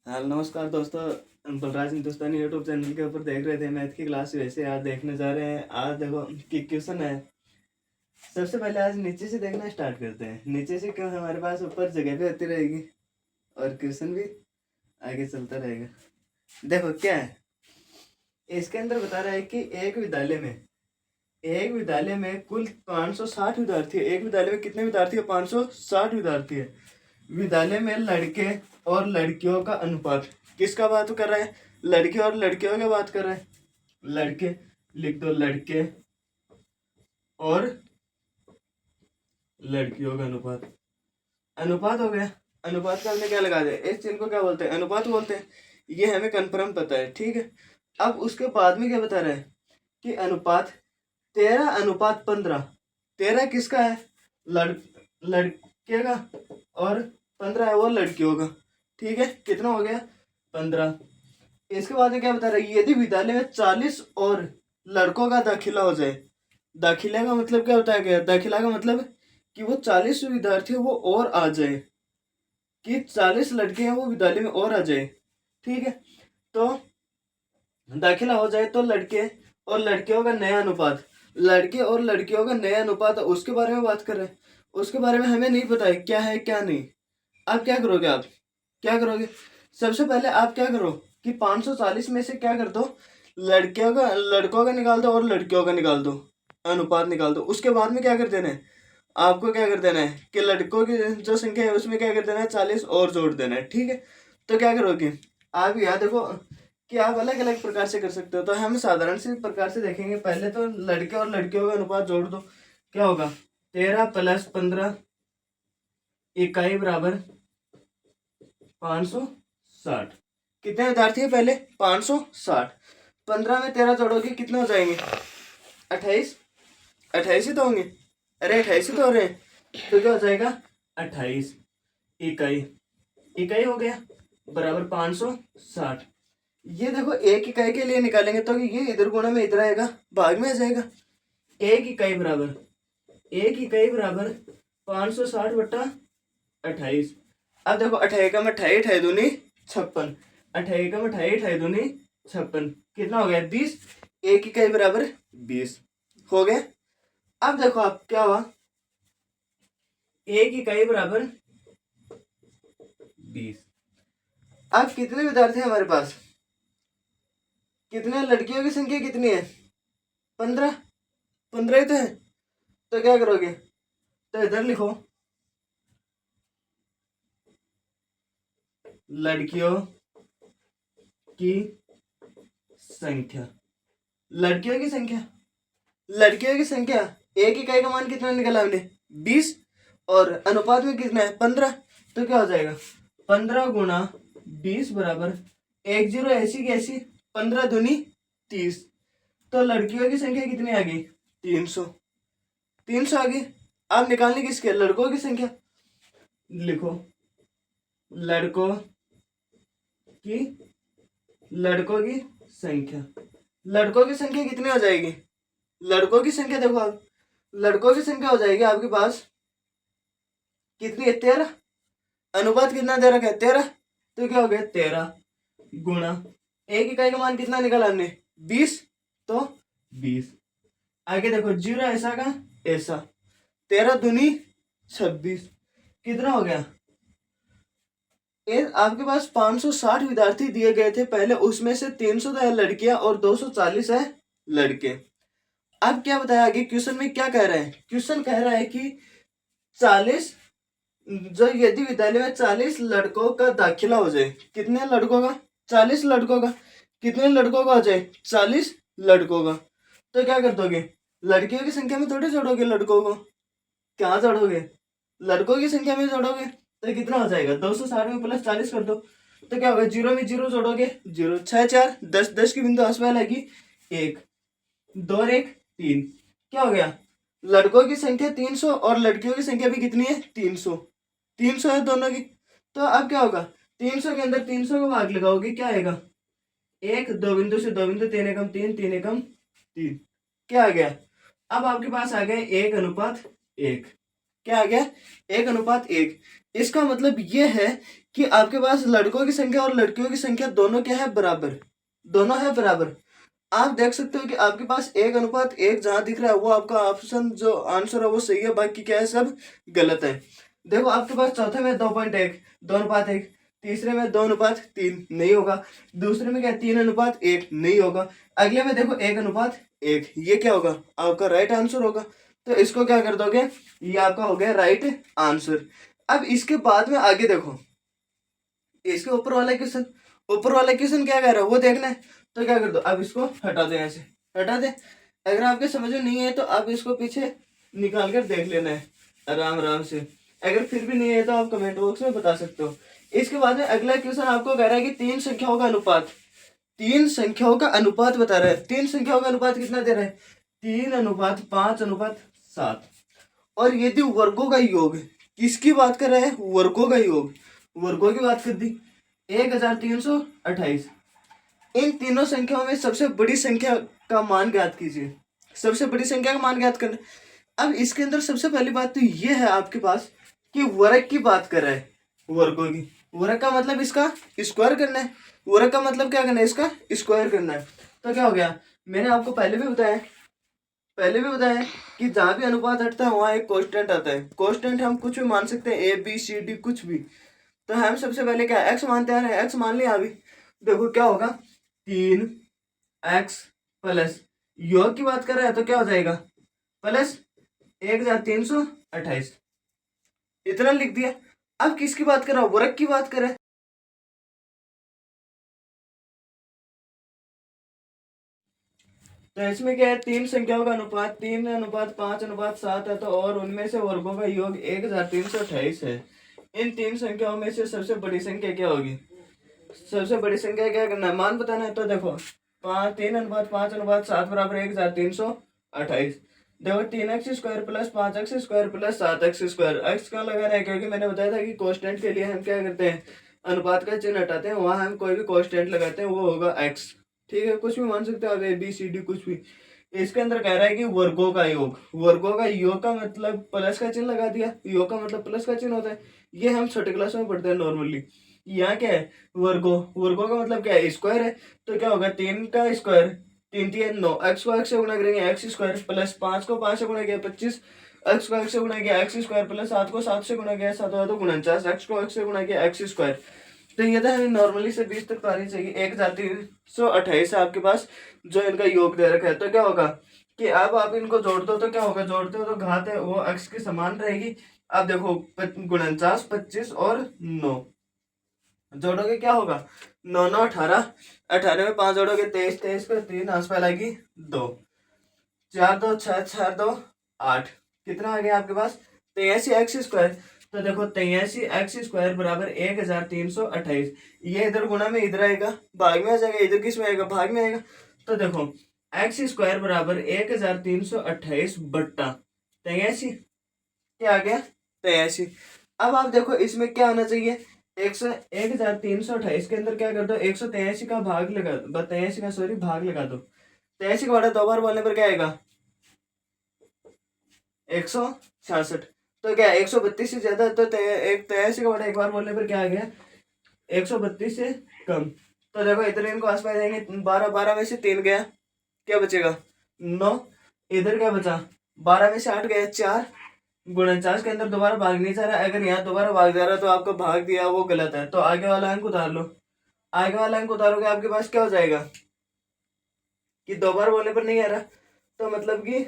Hello नमस्कार दोस्तों, बलराज हिंदुस्तानी YouTube channel के ऊपर देख रहे थे मैथ की क्लास। वैसे आज देखने जा रहे हैं। आज देखो कि क्वेश्चन है। सबसे पहले आज नीचे से देखना स्टार्ट करते हैं। नीचे से क्यों, हमारे पास ऊपर जगह भी होती रहेगी और क्वेश्चन भी आगे चलता रहेगा। देखो क्या है, इसके अंदर बता रहा है कि एक विद्यालय में कुल 560 विद्यार्थी है। एक विद्यालय में कितने विद्यार्थी है? 560 विद्यार्थी है। विद्यालय में लड़के और लड़कियों का अनुपात किसका बात कर रहा है? लड़के और लड़कियों की बात कर रहा है। लड़के लिख दो, लड़के और लड़कियों का अनुपात। अनुपात हो गया। अनुपात का हमने क्या लगा दिया? इस चिन्ह को क्या बोलते हैं? अनुपात बोलते हैं। ये हमें कन्फर्म पता है, ठीक है। अब उसके बाद में क्या बता रहा है कि अनुपात 13:15। 13 किसका है? लड़के का और 15 है वो लड़कियों का, ठीक है। कितना हो गया? 15। इसके बाद में क्या बता रहा है? यदि विद्यालय में 40 और लड़कों का दाखिला हो जाए। दाखिला का मतलब क्या बताया गया? दाखिला का मतलब कि वो 40 विद्यार्थी वो और आ जाए, कि 40 लड़के हैं वो विद्यालय में और आ जाए, ठीक है। तो दाखिला हो जाए तो लड़के और लड़कियों का नया अनुपात, लड़के और लड़कियों का नया अनुपात, उसके बारे में बात कर रहे हैं। उसके बारे में हमें नहीं पता है क्या है क्या नहीं। अब क्या करोगे? आप क्या करोगे? सबसे पहले आप क्या करो कि 540 में से क्या कर दो, लड़कों का निकाल दो और लड़कियों का निकाल दो, अनुपात निकाल दो। उसके बाद में क्या कर देना है? आपको क्या कर देना है कि लड़कों की जो संख्या है उसमें क्या कर देना है? 40 और जोड़ देना है, ठीक है। तो क्या करोगे आप? यहाँ देखो कि आप अलग अलग प्रकार से कर सकते हो। तो हम साधारण से प्रकार से देखेंगे। पहले तो लड़के और लड़कियों का अनुपात जोड़ दो। क्या होगा? 13 + 15 इकाई बराबर 560। कितने विद्यार्थी है? पहले 560। 15 में 13 जोड़ोगे कितने हो जाएंगे? 28। 28 ही तो होंगे। अरे 28 ही तो हो रहे हैं। तो क्या हो जाएगा? 28 इकाई। इकाई हो गया बराबर 560। ये देखो एक इकाई के लिए निकालेंगे तो ये इधर गुणा में इधर आएगा, भाग में आ जाएगा। एक इकाई बराबर 560/28। अब देखो 28 का 28, 28 दूनी 56। 28 का 28, 28 दूनी 56। कितना हो गया? 20। एक इकाई बराबर 20 हो गया। अब देखो आप क्या हुआ? एक इकाई बराबर 20। अब कितने विद्यार्थी हैं हमारे पास? कितने लड़कियों की संख्या कितनी है? 15। 15 ही तो है। तो क्या करोगे? तो इधर लिखो लड़कियों की संख्या। लड़कियों की संख्या, लड़कियों की संख्या। एक इकाई का मान कितना निकाला हमने? 20। और अनुपात में कितना है? 15। तो क्या हो जाएगा? 15 गुणा 20 बराबर 1 0 ऐसी की ऐसी 15 दूनी 30। तो लड़कियों की संख्या कितनी आ गई? 300। 300 आ गई। अब निकालने किसके? लड़कों की संख्या। लिखो लड़कों की लड़कों की संख्या। लड़कों की संख्या कितनी हो जाएगी? लड़कों की संख्या देखो आप, लड़कों की संख्या हो जाएगी आपके पास कितनी है? 13। अनुपात कितना दे रखा है? 13। तो क्या हो गया? 13 गुणा एक इकाई का मान कितना निकाला हमने? 20। तो 20। आगे देखो जीरो ऐसा का ऐसा, 13 दूनी 26। कितना हो गया? आपके पास 560 विद्यार्थी दिए गए थे पहले, उसमें से 300 तो है लड़कियां और 240 है लड़के। अब क्या बताया आगे क्वेश्चन में? क्या कह रहा है? क्वेश्चन कह रहा है कि 40, जो यदि विद्यालय में 40 लड़कों का दाखिला हो जाए। कितने लड़कों का? 40 लड़कों का। कितने लड़कों का हो जाए? 40 लड़कों का। तो क्या कर दोगे? लड़कियों की संख्या में थोड़ी जोड़ोगे लड़कों को, कहाँ जोड़ोगे? लड़कों की संख्या में जोड़ोगे। तो कितना हो जाएगा? 260 में प्लस 40 कर दो। तो क्या होगा? जीरो में जीरो जोड़ोगे, जीरो 6 4 10, 10 की बिंदु आसपास लगी 1 2 और 1 3। क्या हो गया? लड़कों की संख्या 300 और लड़कियों की संख्या भी कितनी है? 300। 300 है दोनों की। तो अब क्या होगा? 300 के अंदर 300 का भाग लगाओगे, क्या आएगा? 1 2 बिंदु से 2 बिंदु, 3 एकम 3, 3 एकम 3। क्या आ गया? अब आपके पास आ गए 1:1। क्या आ गया? 1:1। इसका मतलब ये है कि आपके पास लड़कों की संख्या और लड़कियों की संख्या दोनों क्या है, बराबर, दोनों है बराबर। आप देख सकते हो कि आपके पास 1:1 जहां दिख रहा है वो आपका ऑप्शन जो आंसर है वो सही है, बाकी क्या है सब गलत है। देखो आपके पास चौथे में 2.1, 2:1, तीसरे में 2:3 नहीं होगा, दूसरे में क्या 3:1 नहीं होगा, अगले में देखो 1:1, ये क्या होगा, आपका राइट आंसर होगा। तो इसको क्या कर दोगे, ये आपका हो गया राइट आंसर। अब इसके बाद में आगे देखो, इसके ऊपर वाला क्वेश्चन क्या कह रहा है वो देखना है। तो क्या कर दो, अब इसको हटा दो, ऐसे हटा दे। अगर आपके समझ में नहीं है तो आप इसको पीछे निकाल कर देख लेना है आराम आराम से। अगर फिर भी नहीं है तो आप कमेंट बॉक्स में बता सकते हो। इसके बाद में अगला क्वेश्चन आपको कह रहा है कि तीन संख्याओं का अनुपात, तीन संख्याओं का अनुपात बता रहा है। तीन संख्याओं का अनुपात कितना दे रहा है, 3:5:7। और यदि वर्गों का योग, किसकी बात कर रहे हैं, वर्गों का योग, वर्गों की बात कर दी, 1328। इन तीनों संख्याओं में सबसे बड़ी संख्या का मान ज्ञात कीजिए, सबसे बड़ी संख्या का मान ज्ञात करना। अब इसके अंदर सबसे पहली बात तो ये है आपके पास कि वर्ग की बात कर रहा है, वर्गों की। वर्ग का मतलब इसका स्क्वायर करना है, वर्ग का मतलब क्या करना है, इसका स्क्वायर करना है। तो क्या हो गया, मैंने आपको पहले भी बताया कि जहां भी अनुपात हटता है वहां एक कांस्टेंट आता है। कांस्टेंट हम कुछ भी मान सकते हैं, ABCD कुछ भी। तो हम सबसे पहले क्या एक्स मानते आ रहे हैं, एक्स मान लिया अभी। देखो क्या होगा, 3x प्लस योग की बात कर रहा है तो क्या हो जाएगा, प्लस 1328, इतना लिख दिया। अब किसकी बात कर रहा है, वर्ग की बात कर रहा है। तो इसमें क्या है, तीन संख्याओं का अनुपात 3:5:7 है। तो और उनमें से वर्गों का योग 1328 है। इन तीन संख्याओं में से सबसे बड़ी संख्या क्या होगी, सबसे बड़ी संख्या क्या करना है, मान बताना है। तो देखो 3:5:7 बराबर 1328। देखो 3x² plus 5x² plus 7x²। X कहाँ लगा रहा है, क्योंकि मैंने बताया था कि कांस्टेंट के लिए हम क्या करते हैं, अनुपात का चिन्ह हटाते हैं, वहां हम कोई भी कांस्टेंट लगाते हैं, वो होगा x। ठीक है, कुछ भी मान सकते हो आप, ABCD कुछ भी। इसके अंदर कह रहा है कि वर्गों का योग, वर्गों का योग का मतलब प्लस का चिन्ह लगा दिया, योग का मतलब प्लस का चिन्ह होता है। ये हम छोटे क्लास में पढ़ते हैं नॉर्मली। यहाँ क्या है, वर्गों, वर्गों का मतलब क्या है, स्क्वायर है। तो क्या होगा, 3 का स्क्वायर, 3 3 9, एक्स को एक्स से गुणा करेंगे x² प्लस 5 को 5 से गुणा किया 25, एक्स को एक्स से गुणा किया x² प्लस 7 को 7 से गुणा किया 7 तो 49, एक्स को एक्स से गुणा किया x²। तो ये तो हमें नॉर्मली से 20 तक तो आनी चाहिए। 1328 है आपके पास जो इनका योग दे रखा है। तो क्या होगा कि अब आप इनको जोड़ दो तो क्या होगा, जोड़ते हो तो घात है वो x की समान रहेगी। अब देखो 49, 25 और 9 जोड़ोगे क्या होगा, 9 9 18, 18 में 5 जोड़ोगे 23, 23 को 3 आसपास लगी 2, 4 2 6, 4 2 8, कितना आ गया आपके पास 83x²। तो देखो 83x² बराबर 1328। ये इधर गुणा में इधर आएगा, भाग में आ जाएगा, इधर किस में आएगा, भाग में आएगा। तो देखो x² बराबर 1328 बट्टा 83, क्या आ गया 83। अब आप देखो इसमें क्या आना चाहिए, 1328 के अंदर क्या कर दो, 183 का भाग लगा, 83 का सॉरी भाग लगा दो। 83 का बड़ा 2 बार बोलने पर क्या आएगा, 166। तो क्या 132 से ज्यादा, तो 83 का बड़ा एक बार बोलने पर क्या आ गया, 132 से कम। तो देखो इधर इनको आसपास जाएंगे, 12 12 में से 3 गया, क्या बचेगा 9। इधर क्या बचा, 12 में से 8 गया 4, 49 के अंदर दोबारा भाग नहीं जा रहा। अगर यहाँ दोबारा भाग जा रहा है तो आपका भाग दिया वो गलत है, तो आगे वाला अंक उतार लो। आगे वाला अंक उतारोगे आपके पास क्या हो जाएगा कि 2 बार बोलने पर नहीं आ रहा, तो मतलब कि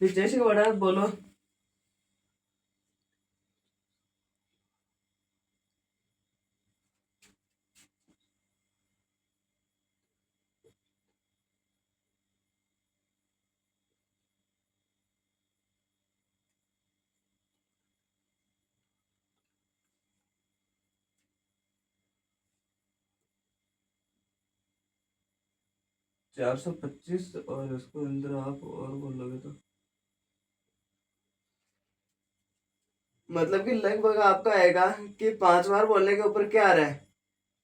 फिर जैसे कि बड़ा बोलो। 425 और इसको अंदर आप और बोलोगे तो मतलब कि लगभग आपका आएगा कि 5 बार बोलने के ऊपर क्या आ रहा है,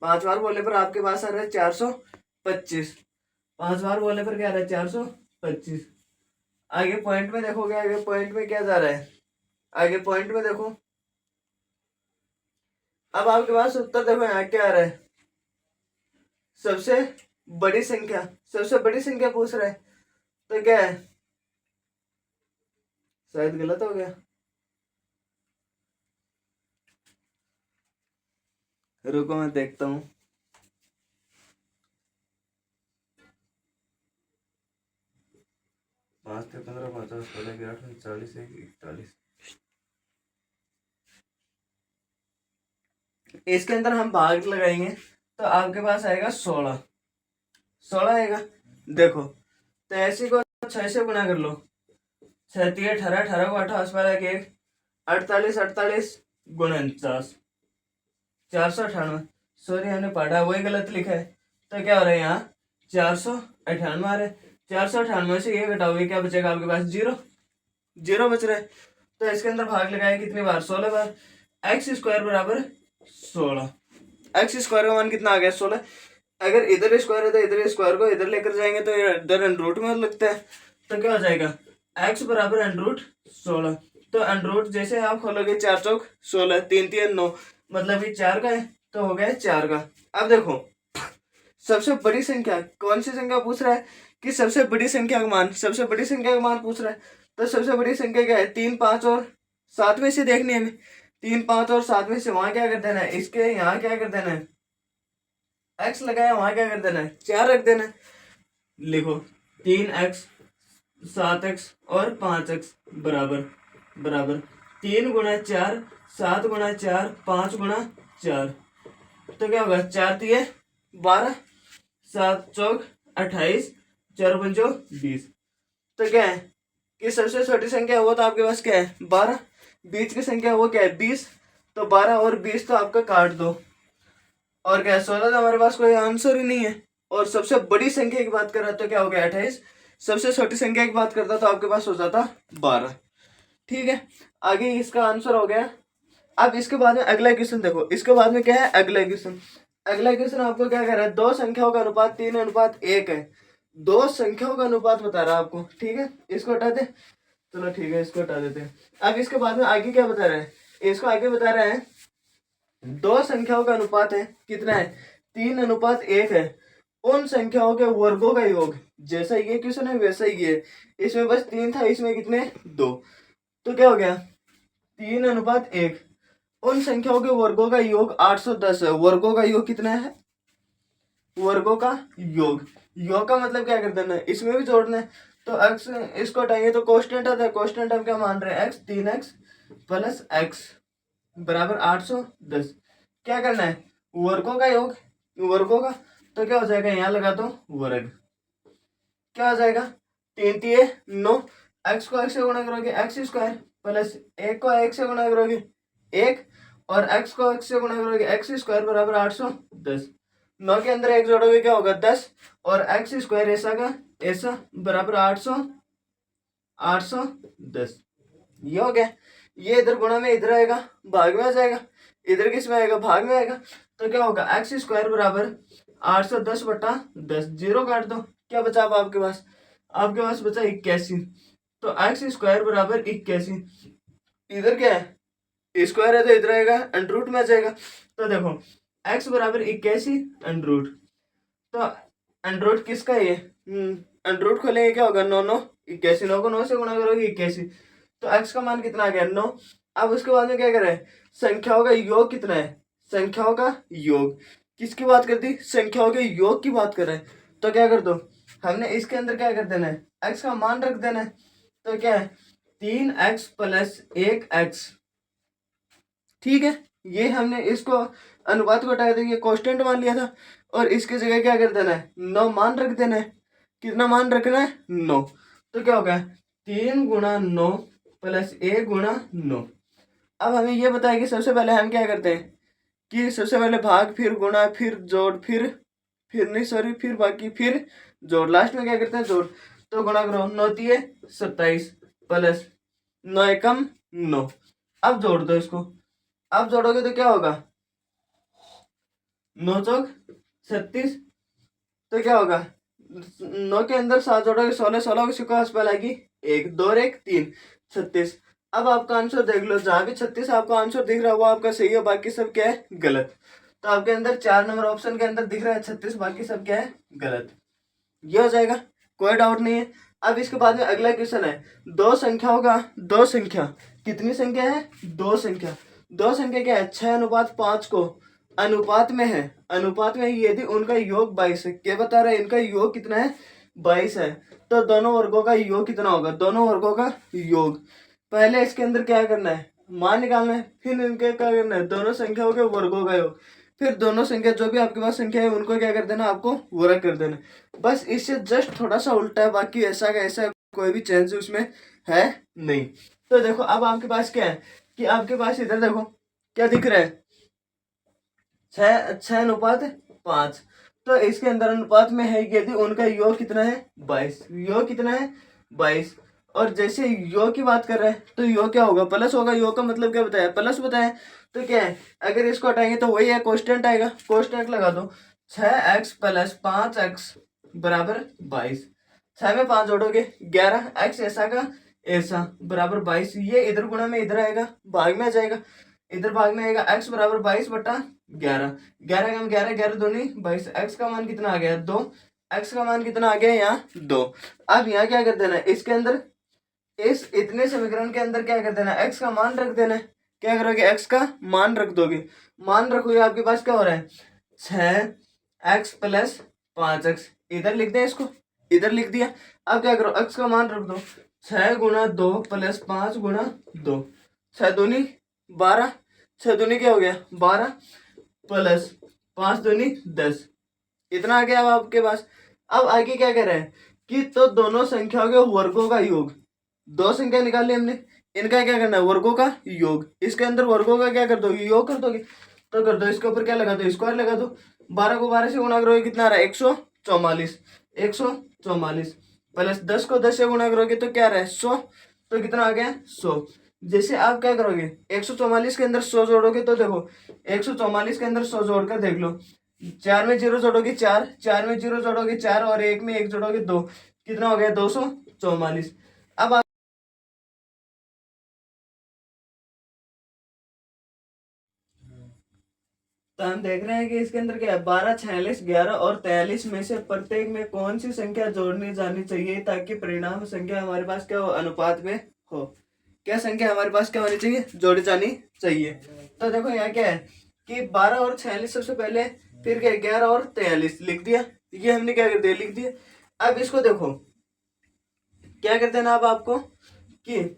5 बार बोलने पर आपके पास आ रहा है 425। 5 बार बोलने पर क्या आ रहा है 425। आगे पॉइंट में देखोगे, आगे पॉइंट में क्या जा रहा है, आगे पॉइंट में देखो अब आपके पास उत्तर देखो यहाँ क्या आ रहा है, सबसे बड़ी संख्या, सबसे बड़ी संख्या पूछ रहा है, तो क्या है, शायद गलत हो गया, रुको मैं देखता हूँ। पाँच थे 15, 50, 16 के 8, 40, 41। इसके अंदर हम भाग लगाएंगे तो आपके पास आएगा 16, 16 आएगा। देखो 83 को 6 से गुणा कर लो, 36, 18, 18 को 8, 8, 48, 48 गुणा 49, 498। सॉरी हमने पढ़ा वही गलत लिखा है, तो क्या हो रहा है यहाँ 498 आ रहा है। 498 से ये घटाओगे क्या बचेगा आपके पास, जीरो, जीरो बच रहा है। तो इसके अंदर भाग लगाए कितनी बार, 16 बार। एक्स स्क्वायर बराबर 16, एक्स स्क्वायर का मान कितना आ गया, 16। अगर इधर स्क्वायर है तो इधर स्क्वायर को इधर लेकर जाएंगे तो इधर अंडरूट में लगता है, तो क्या हो जाएगा एक्स बराबर अंडरूट 16। तो अंडरूट जैसे आप खोलोगे 4 चौक 16, 3 3 9, मतलब ये 4 का है तो हो गया 4 का। अब देखो सबसे बड़ी संख्या कौन सी संख्या पूछ रहा है, कि सबसे बड़ी संख्या का मान, सबसे बड़ी संख्या का मान पूछ रहा है। तो सबसे बड़ी संख्या क्या है, 3, 5 और 7 में से देखनी है हमें। 3, 5 और 7 में से वहां क्या कर देना है, इसके यहाँ क्या कर देना है, एक्स लगाया वहां क्या कर देना है, 4 रख देना है। लिखो 3x, 7x और 5x बराबर बराबर 3 गुणा 4, 7 गुणा 4, 5 गुणा 4, तो क्या होगा 4 दिए 12, 7 चौक 28, 4 पंचो 20। तो क्या है कि सबसे छोटी संख्या वो तो आपके पास क्या है 12, बीच की संख्या वो क्या है 20, तो 12 और 20 तो आपका काट दो, और क्या है 16, तो हमारे पास कोई आंसर ही नहीं है। और सबसे बड़ी संख्या की बात कर रहा तो क्या हो गया 28, सबसे छोटी संख्या की बात करता तो आपके पास हो जाता 12। ठीक है, आगे इसका आंसर हो गया। अब इसके बाद में अगला क्वेश्चन देखो, इसके बाद में क्या है अगला क्वेश्चन। अगला क्वेश्चन आपको क्या कह रहा है, दो संख्याओं का अनुपात 3:1 है, दो संख्याओं का अनुपात बता रहा है आपको। ठीक है, इसको हटा दे, चलो ठीक है इसको हटा देते हैं। अब इसके बाद में आगे क्या बता रहा है, इसको आगे बता रहा है दो संख्याओं का अनुपात है कितना है, 3:1 है, उन संख्याओं के वर्गों का योग। जैसा ये क्वेश्चन है वैसा ही है, इसमें बस 3 था, इसमें कितने 2, तो क्या हो गया 3:1। उन संख्याओं के वर्गों का योग 810 है, वर्गों का योग कितना है, वर्गों का योग, योग का मतलब क्या कर देना है, इसमें भी जोड़ना है। तो एक्स इसको हटाएंगे तो कोष्टेंट आता है, कोष्टेंट हम क्या मान रहे हैं एक्स, 3x प्लस एक्स बराबर 810। क्या करना है वर्गों का योग, वर्गों का, तो क्या हो जाएगा यहाँ लगा दो वर्ग, क्या हो जाएगा 3 3 9, एक्स को एक्स से गुणा करोगे एक्स स्क्वायर, प्लस एक को एक से गुणा करोगे एक, और एक्स को एक्स से गुणा करोगे एक्स स्क्वायर बराबर 810। 9 के अंदर एक जोड़ोगे क्या होगा 10, और एक्स स्क्वायर ऐसा का ऐसा बराबर 810। ये हो गया, ये इधर गुणा में इधर आएगा, भाग में आ जाएगा, इधर किस में आएगा भाग में आएगा। तो क्या होगा एक्स स्क्वायर बराबर 810/10, जीरो काट दो, क्या बचा अब आपके पास, आपके पास बचा 81। तो एक्स स्क्वायर बराबर 81, इधर क्या है स्क्वायर है तो इधर आएगा अंडरूट में आ जाएगा। तो देखो एक्स बराबर 81 अंडरूट, तो अंडरूट किसका है ये, अंडरूट खोलेंगे क्या होगा 9 9 81, 9 को 9 से गुणा करोगे 81, तो एक्स का मान कितना आ गया 9। अब उसके बाद में क्या कर रहे हैं, संख्याओं का योग कितना है, संख्याओं का योग, किसकी बात कर दी, संख्याओं के योग की बात कर रहे हैं। तो क्या कर दो, हमने इसके अंदर क्या कर देना है एक्स का मान रख देना है। तो क्या है 3x प्लस 1x, ठीक है, ये हमने इसको अनुपात को हटाया था, ये कांस्टेंट मान लिया था, और इसकी जगह क्या कर देना है 9 मान रख देना है। कितना मान रखना है 9, तो क्या होगा 3 गुणा 9 प्लस 1 गुणा 9। अब हमें ये बताया कि सबसे पहले हम क्या करते हैं कि सबसे पहले भाग, फिर गुणा, फिर जोड़, फिर नहीं सॉरी फिर बाकी, फिर जोड़, लास्ट में क्या करते हैं जोड़। तो गुणा करो 9 दिए 27 प्लस 9 एकम 9, अब जोड़ दो इसको, अब जोड़ोगे तो क्या होगा 9 चौक 36, तो क्या होगा 9 के अंदर 7 जोड़ोगे 16, 16 को सिक्का आस पास आएगी 1 2 और 1 3 36, अब आपका आंसर देख लो, जहाँ भी 36 आपका आंसर दिख रहा है वो आपका सही है, बाकी सब क्या है गलत। तो आपके अंदर 4 नंबर ऑप्शन के अंदर दिख रहा है 36, बाकी सब क्या है गलत। ये हो जाएगा, कोई डाउट नहीं है। अब इसके बाद में अगला क्वेश्चन है, दो संख्याओं का, दो संख्या, कितनी संख्या है, दो संख्या, दो संख्या क्या है 6:5 को अनुपात में है, अनुपात में यदि उनका योग 22 है, क्या बता रहा है इनका योग कितना है 22 है, तो दोनों वर्गों का योग कितना होगा, दोनों वर्गों का योग। पहले इसके अंदर क्या करना है, मान निकालना है, फिर इनके क्या करना है, दोनों संख्याओं के वर्गों का योग, फिर दोनों संख्या जो भी आपके पास संख्या है उनको क्या कर देना, आपको वर्ग कर देना। बस इससे जस्ट थोड़ा सा उल्टा है, बाकी ऐसा का ऐसा कोई भी चेंज उसमें है नहीं। तो देखो अब आपके पास क्या है कि आपके पास इधर देखो क्या दिख रहा है, 6:5। तो इसके अंदर अनुपात में है यदि उनका योग कितना है 22, योग कितना है 22। और जैसे योग की बात कर रहे हैं तो योग क्या होगा, प्लस होगा, योग का मतलब क्या बताया, प्लस बताया। तो क्या है, अगर इसको हटाएंगे तो वही है, कोष्टेंट आएगा, कोष्टेंट लगा दो, 6x + 5x बराबर 22। 6 में 5 जोड़ोगे 11, x ऐसा का ऐसा बराबर 22, ये इधर गुणा में इधर आएगा, भाग में आ जाएगा, इधर भाग में आएगा, x बराबर 22/11, 11 का 11, 11 दूनी 22, x का मान कितना आ गया 2, x का मान कितना आ गया यहाँ 2। अब यहाँ क्या कर देना है, इसके अंदर इस इतने समीकरण के अंदर क्या कर देना है, x का मान रख देना है। क्या करोगे, x का मान रख दोगे, मान रखोगे, आपके पास क्या हो रहा है 6x + 5x, इधर लिख दें इसको, इधर लिख दिया। अब क्या करो, x का मान रख दो, 6 × 2 + 5 × 2, 6 दूनी 12, 6 दूनी क्या हो गया 12 + 5 दूनी 10, इतना आ गया अब आपके पास। अब आगे क्या कह रहा है कि तो दोनों संख्याओं के वर्गों का योग, दो संख्या निकाल ली हमने, इनका क्या करना है वर्गों का योग, इसके अंदर वर्गों का क्या कर दोगे, योग कर दोगे। तो कर दो, इसके ऊपर क्या लगा दो, स्क्वायर लगा दो, 12 को 12 से गुणा करोगे कितना आ रहा है 144, 144 प्लस 10 को 10 से गुणा करोगे तो क्या आ रहा है 100, तो कितना आ गया 100। जैसे आप क्या करोगे 144 के अंदर 100 जोड़ोगे तो देखो 144 के अंदर 100 जोड़कर देख लो, 4 में 0 जोड़ोगे 4, 4 में 0 जोड़ोगे 4 और 1 में 1 जोड़ोगे 2, कितना हो गया 244। अब आप तो हम देख रहे हैं कि इसके अंदर क्या है 12, 46, 11 और 43 में से प्रत्येक में कौन सी संख्या जोड़नी जानी चाहिए ताकि परिणाम संख्या हमारे पास क्या हो, अनुपात में हो। क्या संख्या हमारे पास क्या होनी चाहिए, जोड़ी जानी चाहिए। तो देखो यहाँ क्या है कि 12 और 46 सबसे पहले, फिर क्या 11 और 43 लिख दिया, ये हमने क्या कर दिया लिख दिया। अब इसको देखो क्या करते हैं ना, अब आपको कि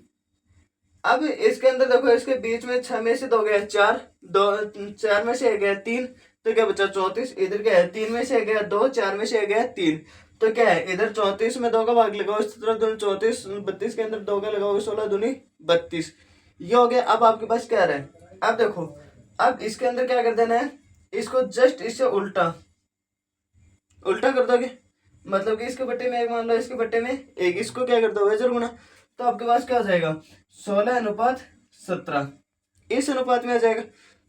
अब इसके अंदर देखो इसके बीच में 6 में से 2 गया 4, 2 4 में से गया 3, तो क्या बचा 34, इधर क्या है 3 में से गया 2, 4 में से गया 3, तो क्या है इधर 34 में 2 का भाग लगाओ, इस तरह दूनी 34, 32 के अंदर 2 का लगाओ, 16 दूनी 32, ये हो गया। अब आपके पास क्या रहा है, अब देखो अब इसके अंदर क्या कर देना है, इसको जस्ट इससे उल्टा उल्टा कर दोगे, मतलब कि इसके बट्टे में एक मान लो, इसके बट्टे में एक, इसको क्या कर दो वेजर गुना, तो आपके पास क्या हो जाएगा 16:17, इस अनुपात में आ जाएगा।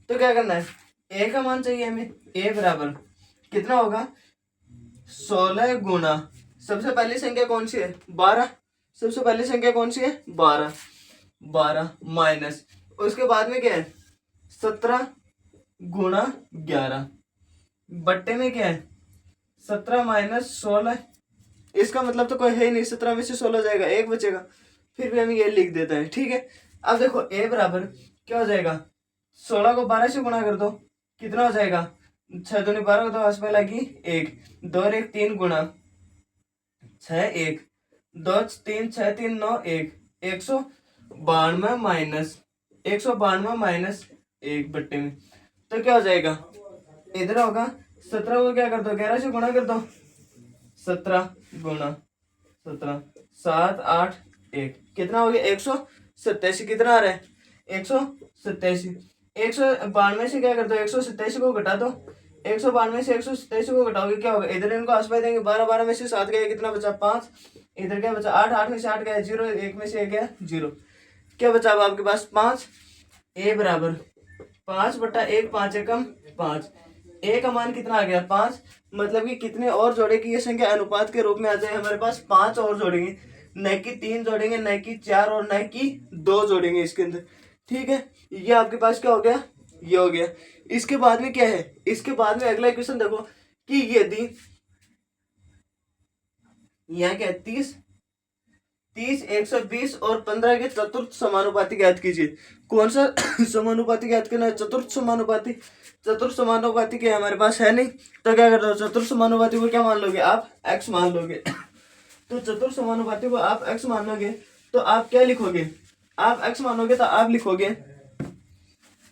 तो क्या करना है, ए का मान चाहिए हमें, ए बराबर कितना होगा 16 गुना, सबसे पहली संख्या कौन सी है 12, सबसे पहली संख्या कौन सी है 12, 12 माइनस उसके बाद में क्या है 17 गुणा 11, बट्टे में क्या है 17 - 16, इसका मतलब तो कोई है ही नहीं, 17 में से 16 जाएगा, एक बचेगा, फिर भी हम ये लिख देते हैं, ठीक है। अब देखो ए बराबर क्या हो जाएगा, 16 को 12 से गुणा कर दो, कितना हो जाएगा 6 दूनी 12 को 2 हंस में लगी 1, 2 और 1 3 गुणा 6 1, 2 3 6 3 9 1, 192 माइनस 192 माइनस 1 बट्टे में, तो क्या हो जाएगा इधर होगा 17 को क्या कर दो 11 से गुणा कर दो, 17 गुणा 17, 7 8 1, कितना हो गया 187, कितना आ रहा है 187, 192 से क्या कर दो 187 को घटा दो, 192 से 187 को घटाओगे क्या होगा, इधर इनको आसपास देंगे 12, 12 में से 7 गया, कितना बचा 5, इधर क्या बचा 8, 8 में से 8 गया 0, 1 में से 1 गया 0, क्या बचा अब आपके पास 5। ए बराबर 5/1, 5 एकम 5, ए का मान कितना आ गया 5, मतलब कि कितने और जोड़े की ये संख्या अनुपात के रूप में आ जाए हमारे पास 5 और जोड़ेंगे, न कि 3 जोड़ेंगे, न कि 4 और न कि 2 जोड़ेंगे इसके अंदर। ठीक है, ये आपके पास क्या हो गया, ये हो गया। इसके बाद में क्या है, इसके बाद में अगला इक्वेशन देखो कि यदि यहाँ क्या है 30, 120 और 15 के चतुर्थ समानुपाती ज्ञात कीजिए। कौन सा समानुपाती ज्ञात करना है, चतुर्थ समानुपाती। चतुर्थ समानुपाती के हमारे पास है नहीं, तो क्या करते हो, चतुर्थ समानुपाती को क्या मान लोगे आप, x मान लोगे। तो चतुर्थ समानुपाती को आप x मान लोगे तो आप क्या लिखोगे, आप x मानोगे तो आप लिखोगे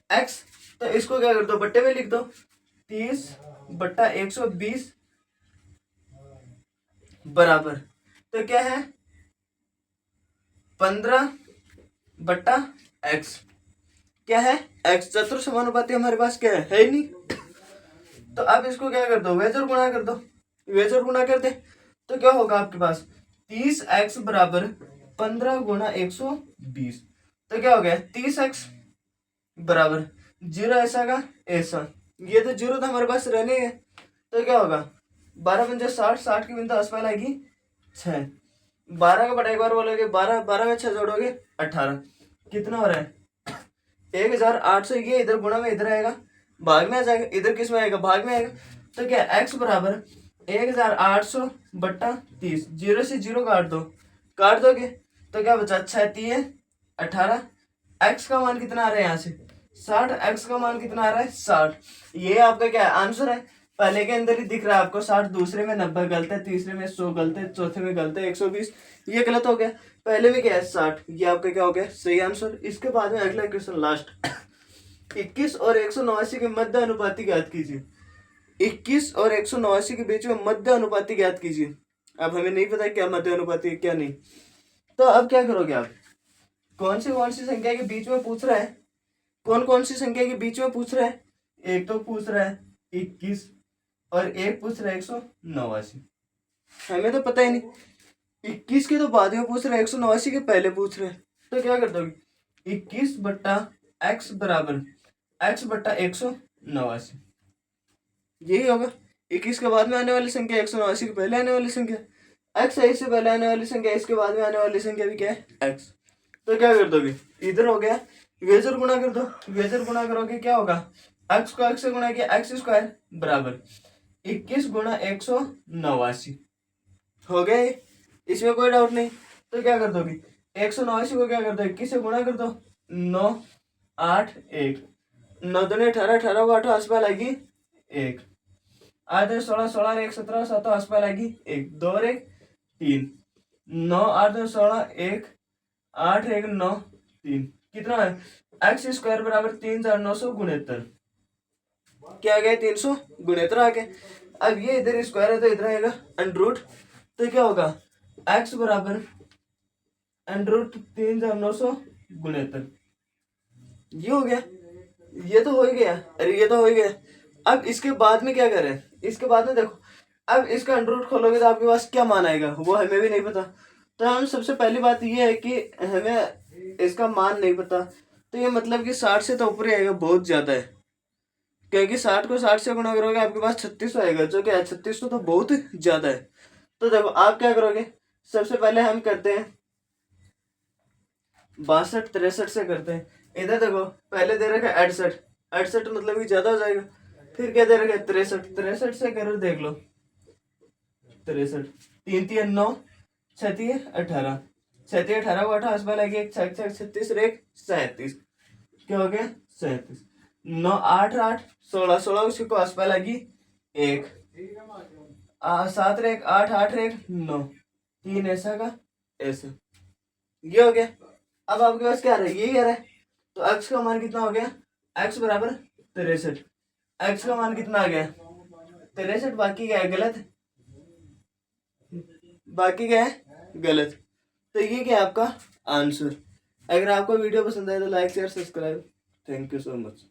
x, तो इसको क्या कर दो, बट्टे में लिख दो, 30/120 बराबर, तो क्या है 15/x, क्या है x। चतुर्थ समानुपाती हमारे पास क्या है ही नहीं। तो आप इसको क्या कर दो, वेज और गुणा कर दो, वेज और गुणा कर दे तो क्या होगा आपके पास 30x बराबर 15 गुणा 120, तो क्या हो गया 30x बराबर 0 ऐसा का ऐसा, ये तो 0 तो हमारे पास रहने है, तो क्या होगा 12×5 60, 60 की बिंदु आसपास आएगी 6, 12 का बटा एक बार बोलोगे 12, 12 में 6 जोड़ोगे 18, कितना हो रहा है 1800। ये इधर गुणा में इधर आएगा, भाग में आ जाएगा, इधर किस में आएगा, भाग में आएगा। तो क्या x बराबर 1800/30, 0 से 0 काट दो, काट दोगे तो क्या बचा 6×3 18, x का मान कितना आ रहा है यहाँ से 60, x का मान कितना आ रहा है 60। ये आपका क्या है आंसर है। पहले के अंदर ही दिख रहा है आपको 60, दूसरे में 90 गलत है, तीसरे में 100 गलत है, चौथे में गलत है 120, ये गलत हो गया। पहले में क्या है 60, ये आपका क्या हो गया सही आंसर। इसके बाद में अगला क्वेश्चन लास्ट 21 और 189 के मध्य अनुपाती ज्ञात कीजिए। 21 और 189 के बीच में मध्य अनुपाती ज्ञात कीजिए। अब हमें नहीं पता क्या मध्य अनुपाती है क्या नहीं, तो अब क्या करोगे आप, कौन सी संख्या के बीच में पूछ रहा है, कौन सी संख्या के बीच में पूछ रहा है, एक तो पूछ रहा है 21 और एक पूछ रहा है 189, हमें तो पता ही नहीं। 21 के तो बाद में पूछ रहा है, 189 के पहले पूछ रहे हैं, तो क्या कर दोगे 21/x बराबर x/189, यही होगा। 21 के बाद में आने वाली संख्या 189 के पहले आने वाली संख्या, x है इससे पहले आने वाली संख्या, इसके बाद में आने वाली संख्या भी क्या है x। तो क्या कर दोगे, इधर हो गया वेजर गुणा कर दो, वेजर गुणा करोगे क्या होगा, x को x से गुणा किया x² बराबर 21 गुणा 189 हो गए, इसमें कोई डाउट नहीं। तो क्या कर दोगे 189 को क्या कर दो 21 से गुणा कर दो, 9 8 1, 9 दूनी 18, 18 को 8 आसपास आएगी 1, 8 16, 16 1 17, 7 आसपास आएगी 1, 2 और 1 3, 9 8 16 1 8 1 9 3, कितना है x² बराबर 3969, क्या आ गया 369 आ गया। अब ये इधर स्क्वायर है तो इधर आएगा अंडर, तो क्या होगा x बराबर √3969, ये हो गया, ये तो हो ही गया, अरे ये तो हो ही गया। अब इसके बाद में क्या करें, इसके बाद में देखो, अब इसका अंडर खोलोगे तो आपके पास क्या मान आएगा वो हमें भी नहीं पता। तो हम सबसे पहली बात ये है कि हमें इसका मान नहीं पता, तो ये मतलब कि 60 से तो ऊपर ही आएगा, बहुत ज्यादा है, क्योंकि 60 को 60 से गुणा करोगे आपके पास 36 आएगा, जो कि 36 तो बहुत ज्यादा है। तो देखो आप क्या करोगे, सबसे पहले हम करते हैं 62 63 से करते हैं। इधर देखो पहले दे रखा है 68, 68 मतलब कि ज्यादा हो जाएगा, फिर क्या दे रखा है 63, 63 से करो देख लो 63, 3 3 9, 6 3 18, 6 3 18 को 18 आसपास लगे 1 6 6 36 1 37, क्या हो गया 37, 9 8 8 16 16 उसी को आसपास लगी 1, 7 1 8 8 1 9 3 ऐसा का ऐसा, ये हो गया। अब आपके पास क्या रहा है, यही कह रहा है, तो x का मान कितना हो गया, x बराबर 63, x का मान कितना आ गया 63, बाकी क्या है गलत, बाकी क्या है गलत। तो ये क्या है आपका आंसर। अगर आपको वीडियो पसंद आए तो like share subscribe, thank you so much.